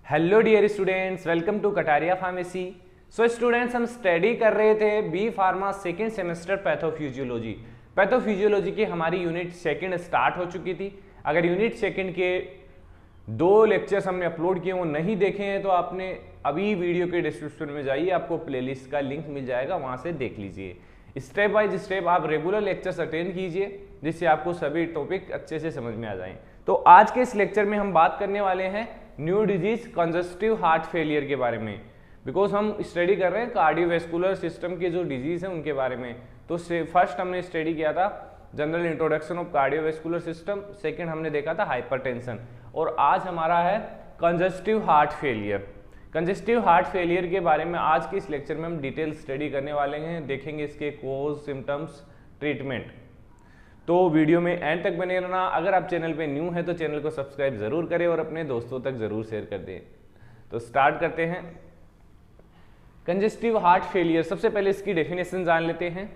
Hello dear students, welcome to Kataria pharmacy. So students, हम study कर रहे थे B pharma second semester pathophysiology. Pathophysiology की हमारी यूनिट सेकंड स्टार्ट हो चुकी थी। अगर यूनिट सेकंड के 2 लेक्चर्स हमने अपलोड किए वो नहीं देखे हैं तो आपने अभी वीडियो के डिस्क्रिप्शन में जाइए, आपको प्लेलिस्ट का लिंक मिल जाएगा, वहां से देख लीजिए। स्टेप बाय स्टेप आप रेगुलर लेक्चर्स अटेंड कीजिए जिससे आपको सभी टॉपिक अच्छे से समझ में आ जाएं। तो आज के इस लेक्चर में हम बात करने वाले हैं new disease congestive heart failure के बारे में, बिकॉज हम स्टडी कर रहे हैं कार्डियोवैस्कुलर सिस्टम के जो डिजीज हैं उनके बारे में। तो फर्स्ट हमने स्टडी किया था general introduction of cardiovascular system, second हमने देखा था हाइपरटेंशन, और आज हमारा है congestive heart failure. Congestive heart failure के बारे में आज के इस लेक्चर में हम डिटेल स्टडी करने वाले हैं, देखेंगे इसके कोज, सिम्टम्स, ट्रीटमेंट। तो वीडियो में एंड तक बने रहना। अगर आप चैनल पे न्यू हैं तो चैनल को सब्सक्राइब जरूर करें और अपने दोस्तों तक जरूर शेयर कर दें। तो स्टार्ट करते हैं। कंजस्टिव हार्ट फेलियर, सबसे पहले इसकी डेफिनेशन जान लेते हैं।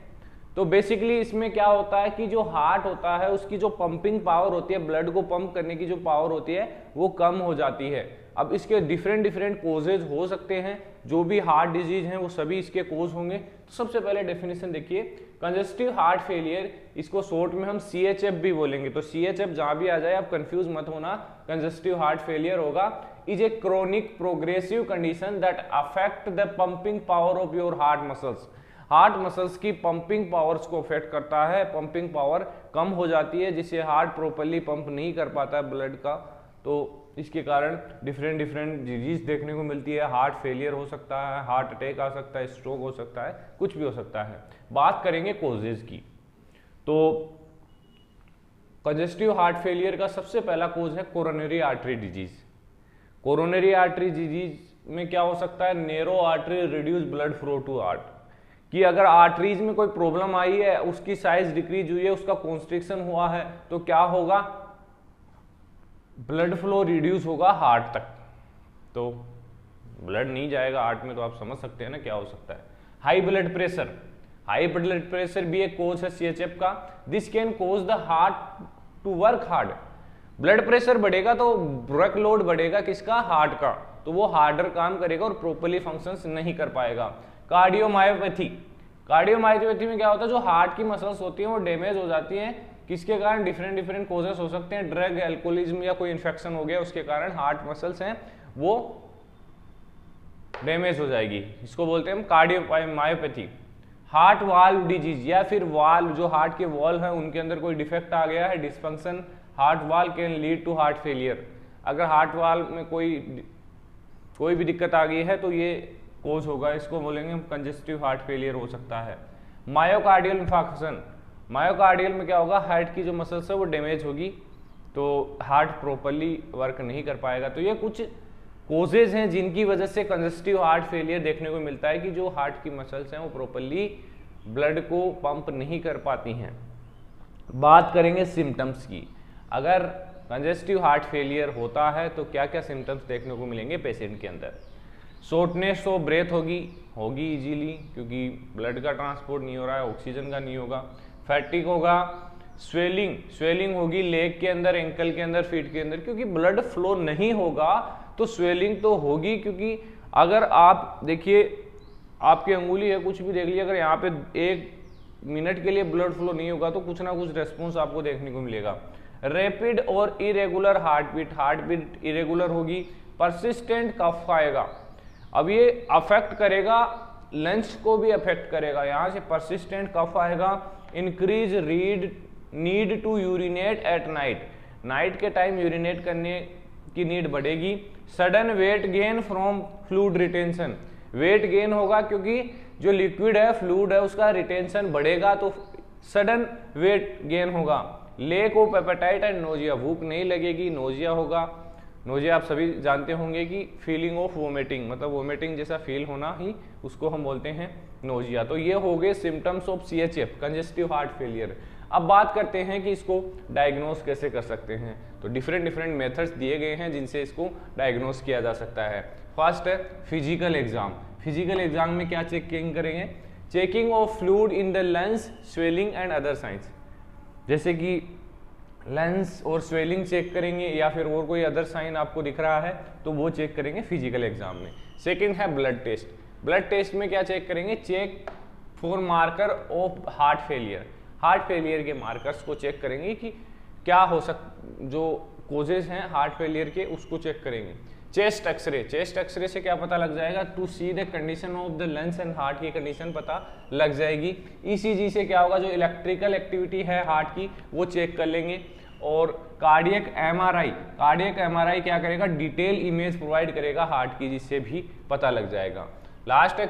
तो बेसिकली इसमें क्या होता है कि जो हार्ट होता है उसकी जो पंपिंग पावर होती है, ब्लड को पंप करने की जो पावर होती है वो कम हो जाती है। अब इसके डिफरेंट कोजेज हो सकते हैं, जो भी हार्ट डिजीज हैं वो सभी इसके कोज होंगे। तो सबसे पहले डेफिनेशन देखिए, कंजस्टिव हार्ट फेलियर, इसको शॉर्ट में हम CHF भी बोलेंगे। तो CHF जहां भी आ जाए आप कंफ्यूज मत होना, कंजस्टिव हार्ट फेलियर होगा। Is a chronic progressive condition that affect the pumping power of your heart muscles. Heart muscles की पंपिंग पावर्स को अफेक्ट करता है, पंपिंग पावर कम हो जाती है जिससे हार्ट प्रॉपर्ली पंप नहीं कर पाता है ब्लड का। तो इसके कारण डिफरेंट डिजीज देखने को मिलती है। हार्ट फेलियर हो सकता है, हार्ट अटैक आ सकता है, स्ट्रोक हो सकता है, कुछ भी हो सकता है। बात करेंगे कोजेज की। तो कंजस्टिव हार्ट फेलियर का सबसे पहला कोज है coronary artery disease. Coronary artery disease में क्या हो सकता है, narrow artery reduce blood flow to heart, कि अगर आर्टरीज में कोई प्रॉब्लम आई है, उसकी साइज डिक्रीज हुई है, उसका कॉन्स्ट्रिक्शन हुआ है, तो क्या होगा, ब्लड फ्लो रिड्यूस होगा हार्ट तक। तो ब्लड नहीं जाएगा हार्ट में, तो आप समझ सकते हैं ना क्या हो सकता है। High blood pressure, high blood pressure भी एक कोज है CHF का। This can cause the heart to work hard. Blood pressure बढ़ेगा तो वर्क लोड बढ़ेगा किसका, हार्ट का, तो वो हार्डर काम करेगा और प्रॉपर्ली फंक्शंस नहीं कर पाएगा। कार्डियोमायोपैथी, कार्डियोमायोपैथी में क्या होता है, जो हार्ट की मसल्स होती हैं वो डैमेज हो जाती हैं, किसके कारण, डिफरेंट कोजेस हो सकते हैं, ड्रग, एल्कोहलिज्म या कोई इन्फेक्शन हो गया उसके कारण हार्ट मसल्स हैं वो डैमेज हो जाएगी, इसको बोलते हैं हम कार्डियोमायोपैथी। हार्ट वाल्व डिजीज, या फिर वाल्व, जो हार्ट के वॉल्व है उनके अंदर कोई डिफेक्ट आ गया है, dysfunction, heart valve can lead to heart failure. अगर हार्ट वाल्व में कोई भी दिक्कत आ गई है तो ये कोज होगा, इसको बोलेंगे हम कंजस्टिव हार्ट फेलियर हो सकता है। मायोकार्डियल इंफार्क्शन, मायोकार्डियल में क्या होगा, हार्ट की जो मसल्स है वो डैमेज होगी तो हार्ट प्रॉपर्ली वर्क नहीं कर पाएगा। तो ये कुछ कोजेज हैं जिनकी वजह से कंजस्टिव हार्ट फेलियर देखने को मिलता है, कि जो हार्ट की मसल्स हैं वो प्रॉपर्ली ब्लड को पंप नहीं कर पाती हैं। बात करेंगे सिम्टम्स की। अगर कंजस्टिव हार्ट फेलियर होता है तो क्या क्या सिम्टम्स देखने को मिलेंगे पेशेंट के अंदर। शॉर्टनेस ऑफ ब्रेथ होगी इजीली, क्योंकि ब्लड का ट्रांसपोर्ट नहीं हो रहा है, ऑक्सीजन का नहीं होगा। फैटिक होगा, स्वेलिंग होगी लेग के अंदर, एंकल के अंदर, फीट के अंदर, क्योंकि ब्लड फ्लो नहीं होगा तो स्वेलिंग तो होगी। क्योंकि अगर आप देखिए, आपकी अंगुली है, कुछ भी देख लीजिए, अगर यहाँ पे 1 मिनट के लिए ब्लड फ्लो नहीं होगा तो कुछ ना कुछ रेस्पॉन्स आपको देखने को मिलेगा। रैपिड और इरेगुलर हार्टबीट इरेगुलर होगी। परसिस्टेंट कफ आएगा, अब ये अफेक्ट करेगा लंग्स को भी अफेक्ट करेगा, यहाँ से परसिस्टेंट कफ आएगा। Increase need to urinate at night, night के टाइम यूरिनेट करने की नीड बढ़ेगी। Sudden weight gain from fluid retention, weight gain होगा क्योंकि जो लिक्विड है, फ्लूइड है, उसका रिटेंशन बढ़ेगा तो सडन वेट गेन होगा। Lake of appetite and nausea, भूख नहीं लगेगी, नोजिया होगा। नोजिया आप सभी जानते होंगे कि फीलिंग ऑफ वोमिटिंग, मतलब वोमिटिंग जैसा फील होना ही उसको हम बोलते हैं नोजिया। तो ये हो गए symptoms of CHF, congestive heart failure. अब बात करते हैं कि इसको डायग्नोस कैसे कर सकते हैं। तो डिफरेंट मेथड्स दिए गए हैं जिनसे इसको डायग्नोस किया जा सकता है। फर्स्ट है फिजिकल एग्जाम। फिजिकल एग्जाम में क्या चेकिंग करेंगे, checking of fluid in the lungs, swelling and other science. जैसे कि लेंस और स्वेलिंग चेक करेंगे, या फिर और कोई अदर साइन आपको दिख रहा है तो वो चेक करेंगे फिजिकल एग्जाम में। सेकंड है ब्लड टेस्ट। ब्लड टेस्ट में क्या चेक करेंगे, check for marker of heart failure. Heart failure के मार्कर्स को चेक करेंगे कि क्या हो जो कोजेज हैं हार्ट फेलियर के, उसको चेक करेंगे। चेस्ट एक्सरे, चेस्ट एक्सरे से क्या पता लग जाएगा, to see the condition of the lungs and heart की कंडीशन पता लग जाएगी। ईसीजी से क्या होगा, जो इलेक्ट्रिकल एक्टिविटी है हार्ट की वो चेक कर लेंगे। और कार्डियक एमआरआई, कार्डियक एमआरआई क्या करेगा, डिटेल इमेज प्रोवाइड करेगा हार्ट की, जिससे भी पता लग जाएगा। लास्ट है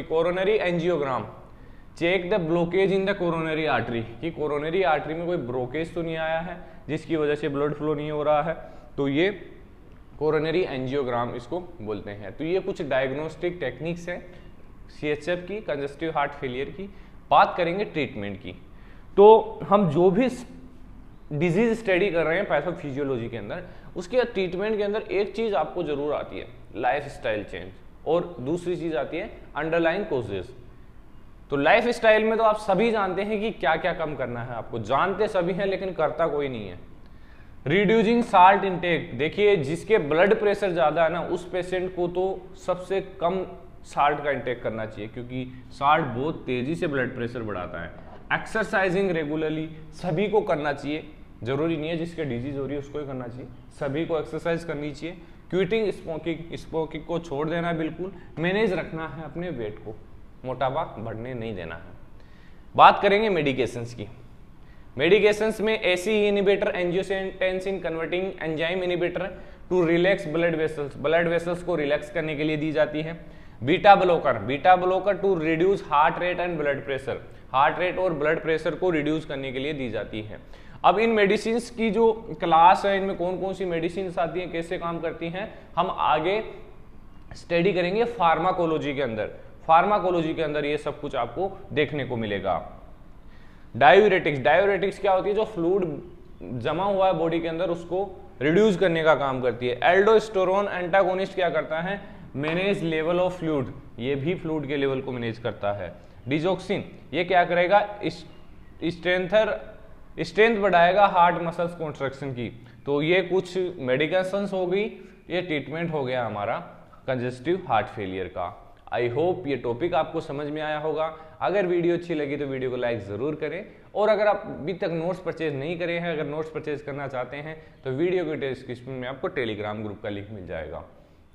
coronary angiogram. Check the blockage in the coronary artery, कि कोरोनरी आर्टरी में कोई ब्लॉकेज तो नहीं आया है जिसकी वजह से ब्लड फ्लो नहीं हो रहा है, तो ये कोरोनरी एंजियोग्राम इसको बोलते हैं। तो ये कुछ डायग्नोस्टिक टेक्निक्स हैं सीएचएफ की, कंजस्टिव हार्ट फेलियर की। बात करेंगे ट्रीटमेंट की, तो हम जो भी डिजीज स्टडी कर रहे हैं पैथोफिजियोलॉजी के अंदर, उसके ट्रीटमेंट के अंदर एक चीज आपको जरूर आती है, लाइफ स्टाइल चेंज, और दूसरी चीज आती है अंडरलाइन कोजेस। तो लाइफ स्टाइल में तो आप सभी जानते हैं कि क्या क्या कम करना है, आपको जानते सभी हैं लेकिन करता कोई नहीं है। रिड्यूसिंग साल्ट इनटेक, देखिए जिसके ब्लड प्रेशर ज्यादा है ना, उस पेशेंट को तो सबसे कम साल्ट का इंटेक करना चाहिए, क्योंकि साल्ट बहुत तेजी से ब्लड प्रेशर बढ़ाता है। एक्सरसाइजिंग रेगुलरली सभी को करना चाहिए, जरूरी नहीं है जिसके डिजीज हो रही है उसको ही करना चाहिए, सभी को एक्सरसाइज करनी चाहिए। क्विटिंग स्मोकिंग, स्मोकिंग को छोड़ देना है बिल्कुल। मैनेज रखना है अपने वेट को, मोटापा बढ़ने नहीं देना है। बात करेंगे मेडिकेशंस की। मेडिकेशंस में ACE inhibitor, angiotensin converting enzyme inhibitor to relax blood vessels, blood vessels को रिलैक्स करने के लिए दी जाती है। Beta blocker, beta blocker to reduce heart rate and blood pressure, heart rate और ब्लड प्रेशर को रिड्यूस करने के लिए दी जाती है। अब इन मेडिसिन की जो क्लास है, इनमें कौन कौन सी मेडिसिन आती हैं, कैसे काम करती हैं, हम आगे स्टडी करेंगे फार्माकोलॉजी के अंदर। फार्माकोलॉजी के अंदर ये सब कुछ आपको देखने को मिलेगा। डायूरेटिक्स, डायूरेटिक्स क्या होती है, जो फ्लूइड जमा हुआ है बॉडी के अंदर उसको रिड्यूस करने का काम करती है। एल्डोस्टेरोन एंटागोनिस्ट क्या करता है, मैनेज लेवल ऑफ फ्लूइड, ये भी फ्लूइड के लेवल को मैनेज करता है। डिजोक्सिन ये क्या करेगा, स्ट्रेंथ बढ़ाएगा हार्ट मसल्स कॉन्ट्रैक्शन की। तो ये कुछ मेडिकेशंस हो गई, ये ट्रीटमेंट हो गया हमारा कंजेस्टिव हार्ट फेलियर का। आई होप ये टॉपिक आपको समझ में आया होगा। अगर वीडियो अच्छी लगी तो वीडियो को लाइक ज़रूर करें, और अगर आप अभी तक नोट्स परचेज नहीं करे हैं, अगर नोट्स परचेज करना चाहते हैं तो वीडियो के डिस्क्रिप्शन में आपको टेलीग्राम ग्रुप का लिंक मिल जाएगा,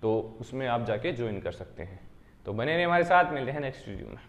तो उसमें आप जाके ज्वाइन कर सकते हैं। तो बने रहिए हमारे साथ, मिलते हैं नेक्स्ट वीडियो में।